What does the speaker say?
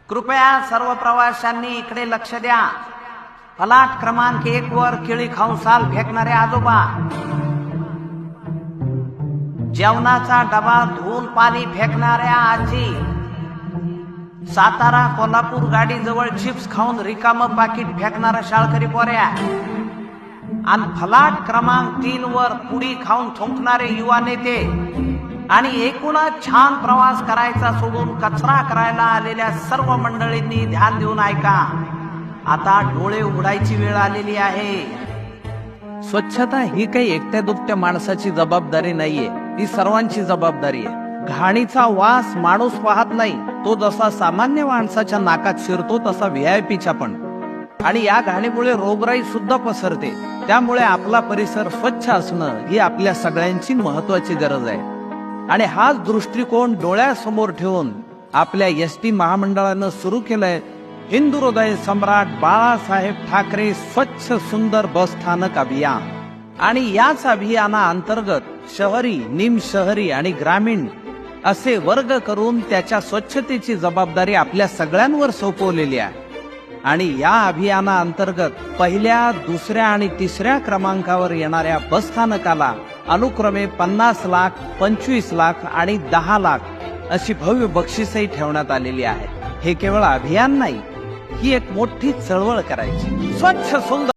कृपया सर्व प्रवाशांनी इकडे लक्ष द्या। फलाट क्रमांक 1 वर केळी खाऊन साल फेकणारे आजोबा, जेवणाचा डबा धुवून पाणी फेकणाऱ्या आजी, सातारा कोल्हापूर गाडी जवळ चिप्स खाऊन रिकाम पाकिट फेकणारा शाळकरी पोऱ्या, आणि फलाट क्रमांक 3 वर पुडी खाऊन थुंकणारे युवा नेते, आणि एकूणच छान प्रवास करायचा सोडून कचरा करायला आलेल्या सर्व मंडळींनी ध्यान देऊन ऐका। आता डोळे उघडायची वेळ आलेली आहे। स्वच्छता ही काही एकट्या दुकट्या माणसाची जबाबदारी नाहीये, ती सर्वांची जबाबदारी आहे। घाणीचा वास माणूस पाहत नाही, तो जसा सामान्य माणसाच्या नाकात शिरतो तसा व्हीआयपीच्या पण, आणि या घाणीमुळे रोगराई सुद्धा पसरते। त्यामुळे आपला परिसर स्वच्छ असणं ही आपल्या सगळ्यांची महत्वाची गरज आहे, आणि हाच दृष्टिकोन डोळ्यासमोर ठेवून आपल्या एसटी महामंडळानं सुरू केलंय हिंदू हृदय सम्राट बाळासाहेब ठाकरे स्वच्छ सुंदर बस स्थानक अभियान। आणि याच अभियानाअंतर्गत शहरी, निमशहरी आणि ग्रामीण असे वर्ग करून त्याच्या स्वच्छतेची जबाबदारी आपल्या सगळ्यांवर सोपवलेली आहे। आणि या अभियानाअंतर्गत पहिल्या, दुसऱ्या आणि तिसऱ्या क्रमांकावर येणाऱ्या बस स्थानकाला अनुक्रमे 50 लाख, 25 लाख आणि 10 लाख अशी भव्य बक्षिसही ठेवण्यात आलेली आहे। हे केवळ अभियान नाही, ही एक मोठी चळवळ करायची। स्वच्छ सुंदर